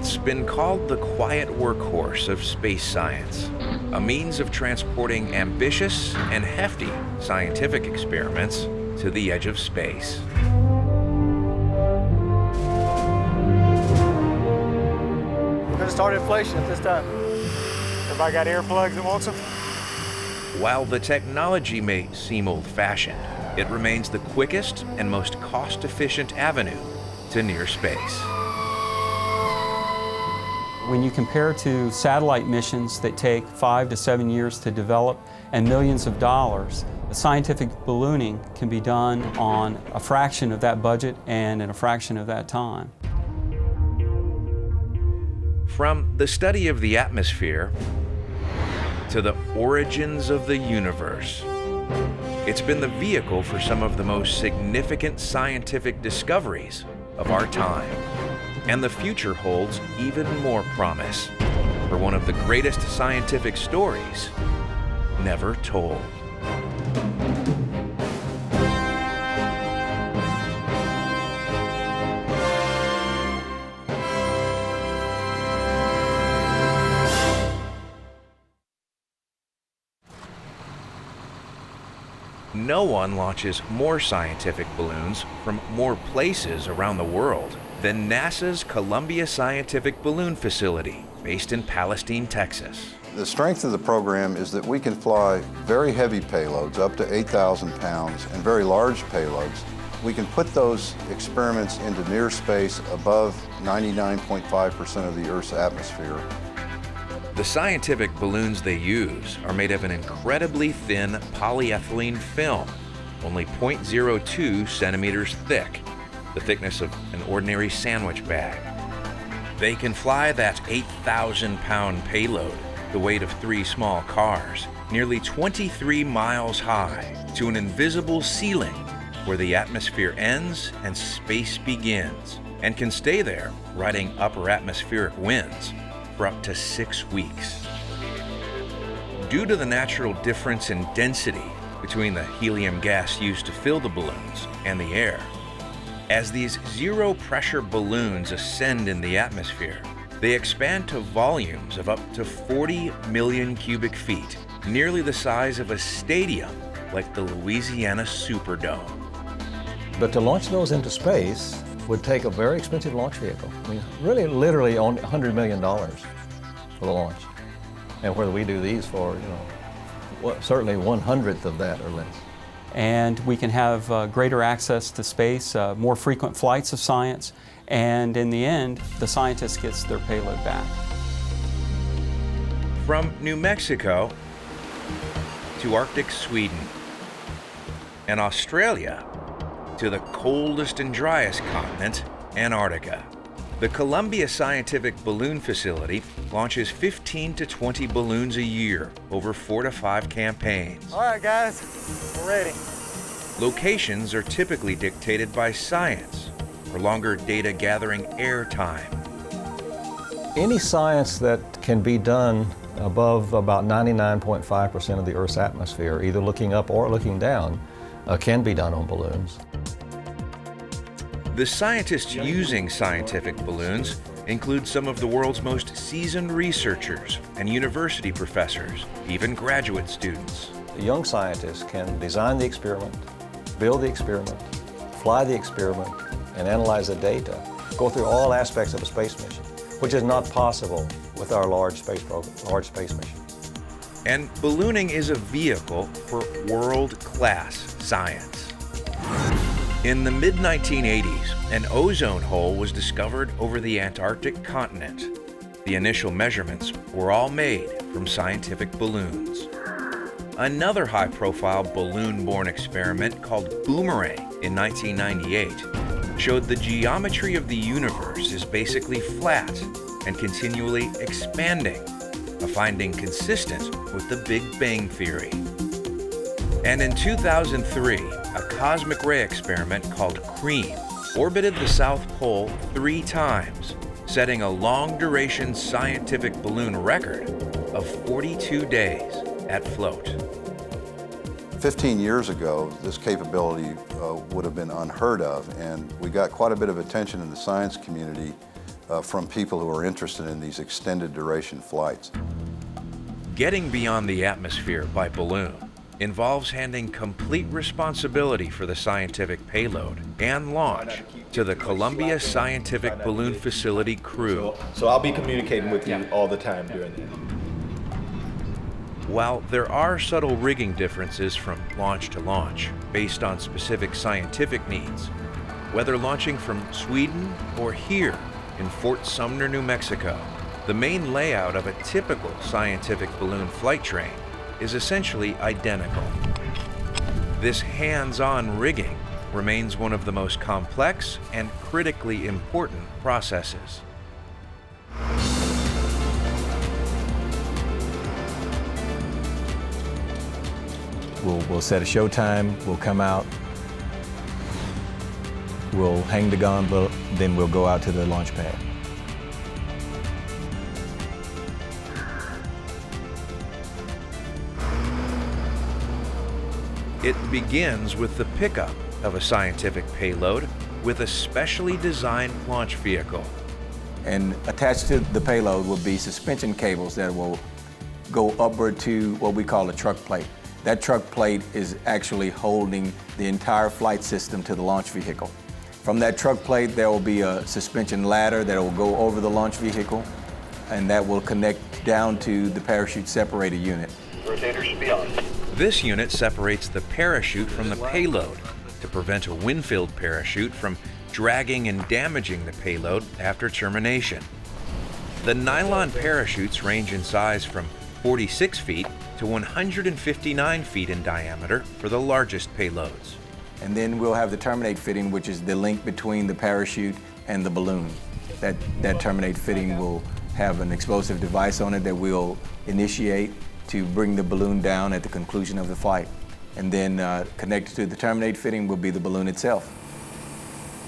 It's been called the quiet workhorse of space science, a means of transporting ambitious and hefty scientific experiments to the edge of space. We're going to start inflation at this time. Everybody got earplugs that wants them? While the technology may seem old-fashioned, it remains the quickest and most cost-efficient avenue to near space. When you compare to satellite missions that take 5 to 7 years to develop and millions of dollars, the scientific ballooning can be done on a fraction of that budget and in a fraction of that time. From the study of the atmosphere to the origins of the universe, it's been the vehicle for some of the most significant scientific discoveries of our time. And the future holds even more promise for one of the greatest scientific stories never told. No one launches more scientific balloons from more places around the world than NASA's Columbia Scientific Balloon Facility, based in Palestine, Texas. The strength of the program is that we can fly very heavy payloads, up to 8,000 pounds, and very large payloads. We can put those experiments into near space above 99.5% of the Earth's atmosphere. The scientific balloons they use are made of an incredibly thin polyethylene film, only 0.02 centimeters thick, the thickness of an ordinary sandwich bag. They can fly that 8,000-pound payload, the weight of 3 small cars, nearly 23 miles high to an invisible ceiling where the atmosphere ends and space begins, and can stay there riding upper atmospheric winds for up to 6 weeks. Due to the natural difference in density between the helium gas used to fill the balloons and the air, as these zero-pressure balloons ascend in the atmosphere, they expand to volumes of up to 40 million cubic feet, nearly the size of a stadium like the Louisiana Superdome. But to launch those into space would take a very expensive launch vehicle. I mean, really, literally on $100 million for the launch. And whether we do these for, certainly 1/100th of that or less. And we can have greater access to space, more frequent flights of science, and in the end, the scientist gets their payload back. From New Mexico to Arctic Sweden and Australia to the coldest and driest continent, Antarctica, the Columbia Scientific Balloon Facility launches 15 to 20 balloons a year over 4 to 5 campaigns. All right, guys, we're ready. Locations are typically dictated by science or longer data gathering air time. Any science that can be done above about 99.5% of the Earth's atmosphere, either looking up or looking down, can be done on balloons. The scientists using scientific balloons include some of the world's most seasoned researchers and university professors, even graduate students. The young scientists can design the experiment, build the experiment, fly the experiment, and analyze the data, go through all aspects of a space mission, which is not possible with our large space missions. And ballooning is a vehicle for world-class science. In the mid-1980s, an ozone hole was discovered over the Antarctic continent. The initial measurements were all made from scientific balloons. Another high-profile balloon-borne experiment called Boomerang in 1998 showed the geometry of the universe is basically flat and continually expanding, a finding consistent with the Big Bang Theory. And in 2003, a cosmic ray experiment called CREAM orbited the South Pole 3 times, setting a long-duration scientific balloon record of 42 days at float. 15 years ago, this capability would have been unheard of, and we got quite a bit of attention in the science community from people who are interested in these extended duration flights. Getting beyond the atmosphere by balloon involves handing complete responsibility for the scientific payload and launch to the Columbia Scientific Balloon Facility crew. So I'll be communicating with you all the time during that. While there are subtle rigging differences from launch to launch based on specific scientific needs, whether launching from Sweden or here in Fort Sumner, New Mexico, the main layout of a typical scientific balloon flight train is essentially identical. This hands-on rigging remains one of the most complex and critically important processes. We'll set a show time, we'll come out, we'll hang the gondola, then we'll go out to the launch pad. It begins with the pickup of a scientific payload with a specially designed launch vehicle. And attached to the payload will be suspension cables that will go upward to what we call a truck plate. That truck plate is actually holding the entire flight system to the launch vehicle. From that truck plate, there will be a suspension ladder that will go over the launch vehicle, and that will connect down to the parachute separator unit. Rotator should be on. This unit separates the parachute from the payload to prevent a wind-filled parachute from dragging and damaging the payload after termination. The nylon parachutes range in size from 46 feet to 159 feet in diameter for the largest payloads. And then we'll have the terminate fitting, which is the link between the parachute and the balloon. That terminate fitting will have an explosive device on it that we'll initiate to bring the balloon down at the conclusion of the flight. And then connected to the terminate fitting will be the balloon itself.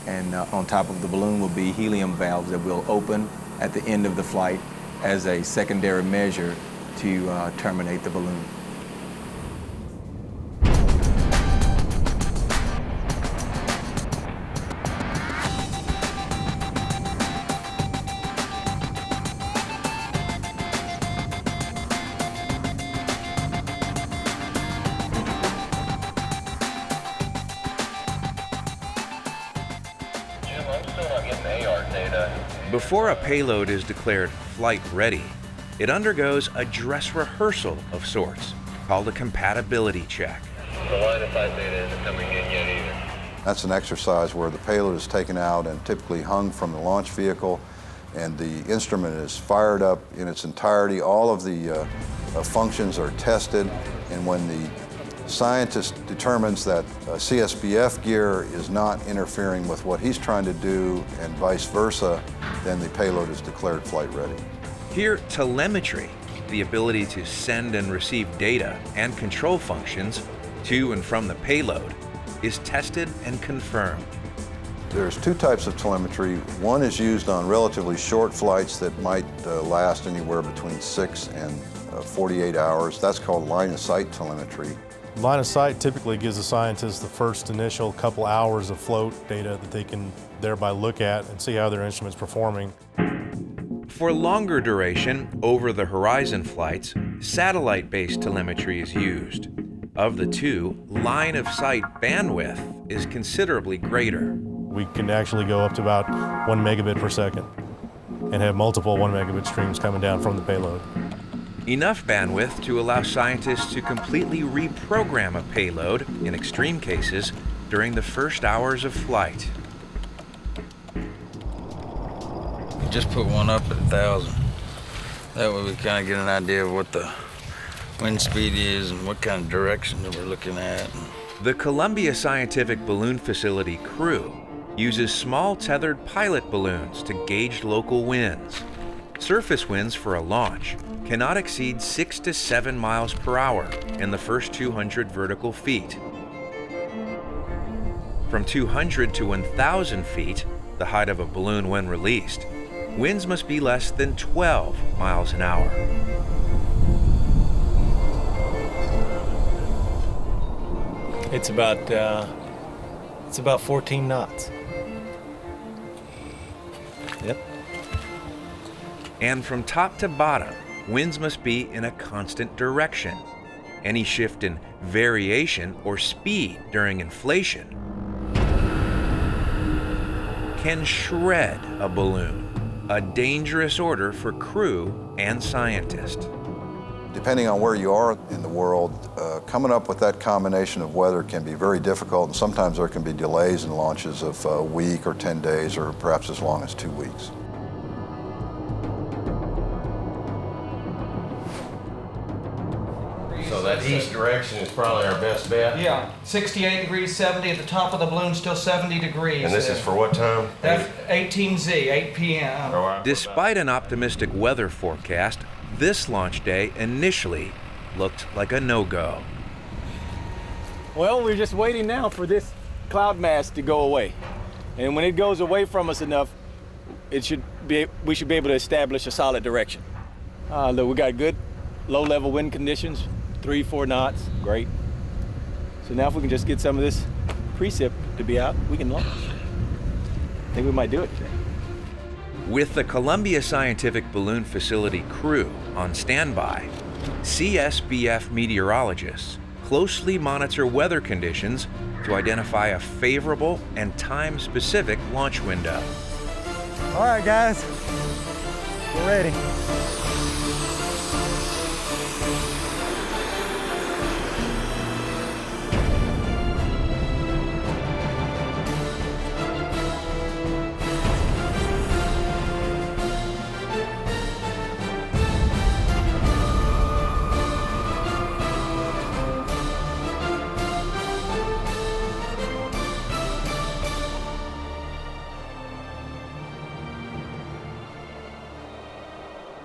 And on top of the balloon will be helium valves that will open at the end of the flight as a secondary measure to terminate the balloon. Before a payload is declared flight ready, it undergoes a dress rehearsal of sorts called a compatibility check. The line of sight data isn't coming in yet either. That's an exercise where the payload is taken out and typically hung from the launch vehicle, and the instrument is fired up in its entirety. All of the functions are tested, and when the scientist determines that CSBF gear is not interfering with what he's trying to do and vice versa, then the payload is declared flight ready. Here, telemetry, the ability to send and receive data and control functions to and from the payload, is tested and confirmed. There's two types of telemetry. One is used on relatively short flights that might last anywhere between 6 and 48 hours. That's called line of sight telemetry. Line of sight typically gives the scientists the first initial couple hours of float data that they can thereby look at and see how their instrument's performing. For longer duration, over-the-horizon flights, satellite-based telemetry is used. Of the two, line-of-sight bandwidth is considerably greater. We can actually go up to about 1 megabit per second and have multiple 1 megabit streams coming down from the payload. Enough bandwidth to allow scientists to completely reprogram a payload, in extreme cases, during the first hours of flight. Just put one up at 1,000. That way we kind of get an idea of what the wind speed is and what kind of direction that we're looking at. The Columbia Scientific Balloon Facility crew uses small tethered pilot balloons to gauge local winds. Surface winds for a launch cannot exceed 6 to 7 miles per hour in the first 200 vertical feet. From 200 to 1,000 feet, the height of a balloon when released, winds must be less than 12 miles an hour. It's about 14 knots. Yep. And from top to bottom, winds must be in a constant direction. Any shift in variation or speed during inflation can shred a balloon, a dangerous order for crew and scientists. Depending on where you are in the world, coming up with that combination of weather can be very difficult, and sometimes there can be delays in launches of a week or 10 days or perhaps as long as 2 weeks. So that east direction is probably our best bet? Yeah, 68 degrees, 70 at the top of the balloon, still 70 degrees. And this is for what time? That's 18Z, 8 p.m. Despite an optimistic weather forecast, this launch day initially looked like a no-go. Well, we're just waiting now for this cloud mass to go away. And when it goes away from us enough, we should be able to establish a solid direction. Look, we got good low-level wind conditions, 3-4 knots, great. So now if we can just get some of this precip to be out, we can launch. I think we might do it today. With the Columbia Scientific Balloon Facility crew on standby, CSBF meteorologists closely monitor weather conditions to identify a favorable and time-specific launch window. All right, guys, we're ready.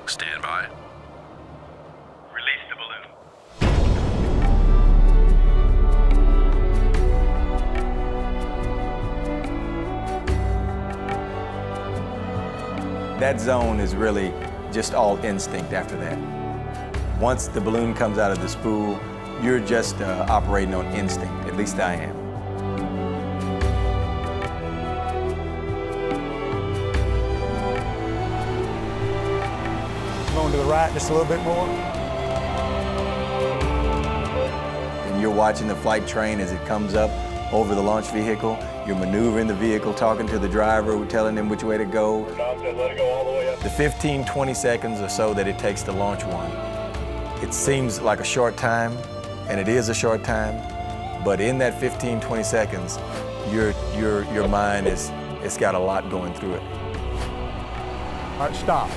Stand by. Release the balloon. That zone is really just all instinct after that. Once the balloon comes out of the spool, you're just operating on instinct, at least I am. Going to the right just a little bit more. And you're watching the flight train as it comes up over the launch vehicle. You're maneuvering the vehicle, talking to the driver, telling them which way to go. Let it go all the way up. The 15, 20 seconds or so that it takes to launch one, it seems like a short time, and it is a short time, but in that 15, 20 seconds, your mind it's got a lot going through it. All right, stop.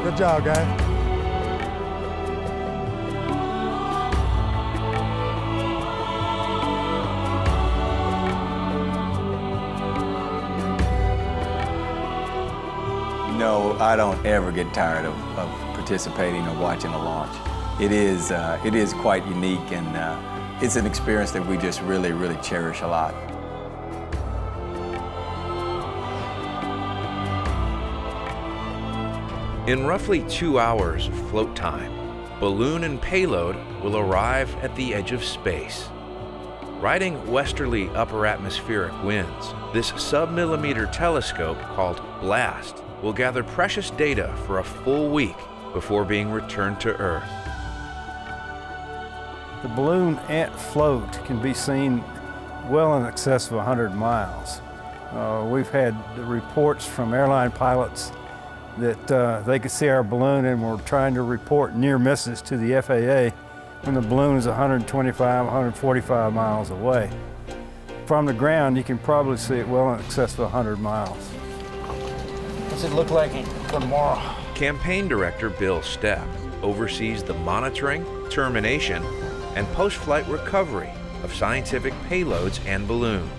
Good job, guys. No, I don't ever get tired of participating or watching a launch. It is quite unique, and it's an experience that we just really, really cherish a lot. In roughly 2 hours of float time, balloon and payload will arrive at the edge of space. Riding westerly upper atmospheric winds, this sub-millimeter telescope called BLAST will gather precious data for a full week before being returned to Earth. The balloon at float can be seen well in excess of 100 miles. We've had reports from airline pilots that they could see our balloon and were trying to report near misses to the FAA when the balloon is 125, 145 miles away. From the ground, you can probably see it well in excess of 100 miles. What's it look like for tomorrow? Campaign Director Bill Stepp oversees the monitoring, termination, and post-flight recovery of scientific payloads and balloons.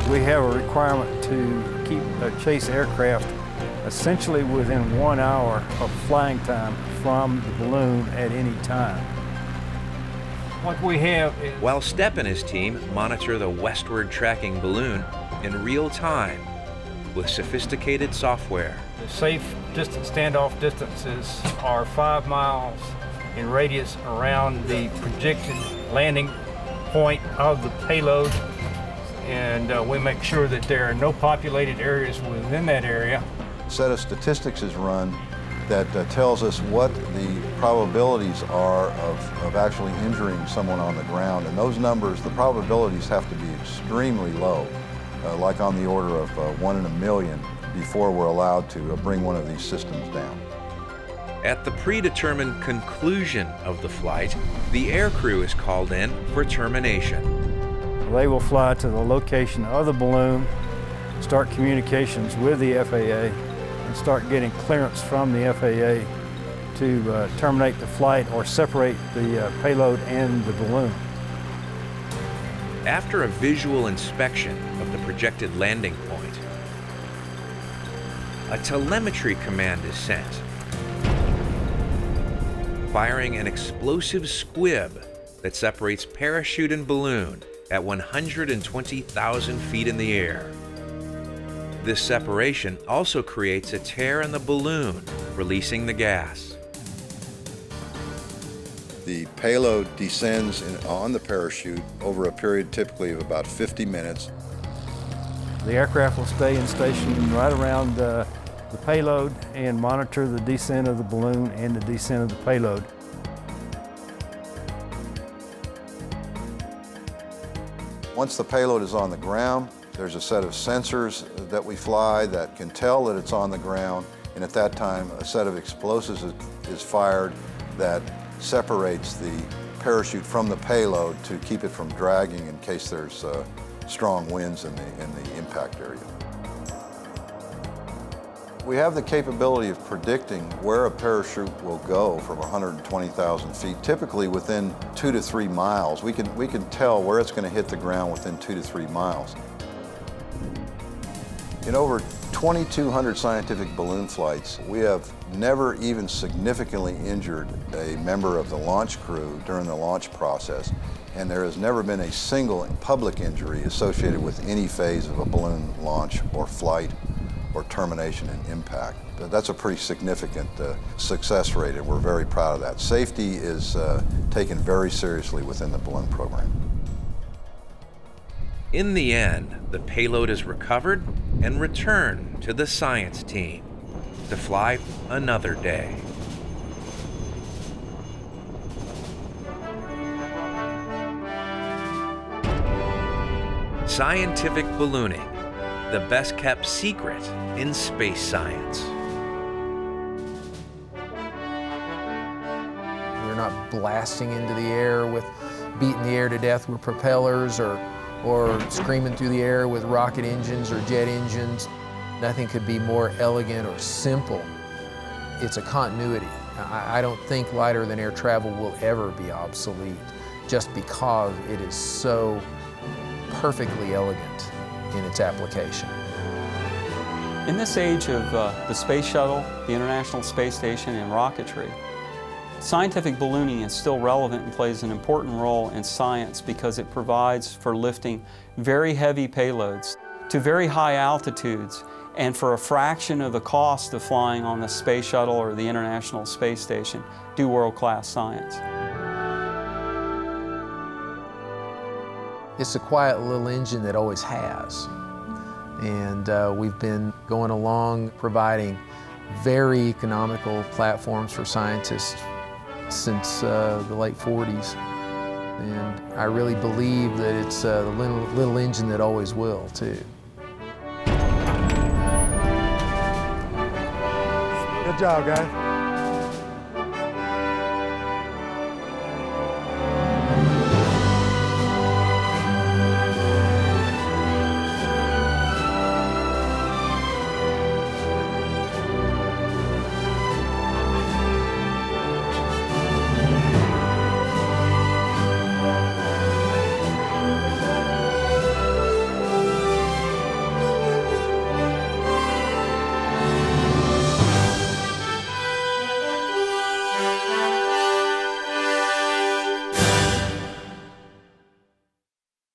We have a requirement to keep a chase aircraft essentially within 1 hour of flying time from the balloon at any time. What we have is... While Stepp and his team monitor the westward tracking balloon in real time with sophisticated software. The safe distance standoff distances are 5 miles in radius around the projected landing point of the payload, and we make sure that there are no populated areas within that area. A set of statistics is run that tells us what the probabilities are of actually injuring someone on the ground. And those numbers, the probabilities have to be extremely low, like on the order of 1 in a million, before we're allowed to bring one of these systems down. At the predetermined conclusion of the flight, the aircrew is called in for termination. They will fly to the location of the balloon, start communications with the FAA, and start getting clearance from the FAA to terminate the flight or separate the payload and the balloon. After a visual inspection of the projected landing point, a telemetry command is sent, firing an explosive squib that separates parachute and balloon at 120,000 feet in the air. This separation also creates a tear in the balloon, releasing the gas. The payload descends on the parachute over a period typically of about 50 minutes. The aircraft will stay in station right around the payload and monitor the descent of the balloon and the descent of the payload. Once the payload is on the ground, there's a set of sensors that we fly that can tell that it's on the ground, and at that time a set of explosives is fired that separates the parachute from the payload to keep it from dragging in case there's strong winds in the impact area. We have the capability of predicting where a parachute will go from 120,000 feet, typically within 2 to 3 miles. We can tell where it's going to hit the ground within 2 to 3 miles. In over 2,200 scientific balloon flights, we have never even significantly injured a member of the launch crew during the launch process, and there has never been a single public injury associated with any phase of a balloon launch or flight or termination and impact. That's a pretty significant success rate, and we're very proud of that. Safety is taken very seriously within the balloon program. In the end, the payload is recovered and returned to the science team to fly another day. Scientific ballooning, the best kept secret in space science. We're not blasting into the air with beating the air to death with propellers or screaming through the air with rocket engines or jet engines. Nothing could be more elegant or simple. It's a continuity. I don't think lighter than air travel will ever be obsolete just because it is so perfectly elegant in its application. In this age of the space shuttle, the International Space Station, and rocketry, scientific ballooning is still relevant and plays an important role in science because it provides for lifting very heavy payloads to very high altitudes and for a fraction of the cost of flying on the space shuttle or the International Space Station, do world-class science. It's a quiet little engine that always has. And we've been going along providing very economical platforms for scientists since the late 40s. And I really believe that it's the little engine that always will, too. Good job, guys.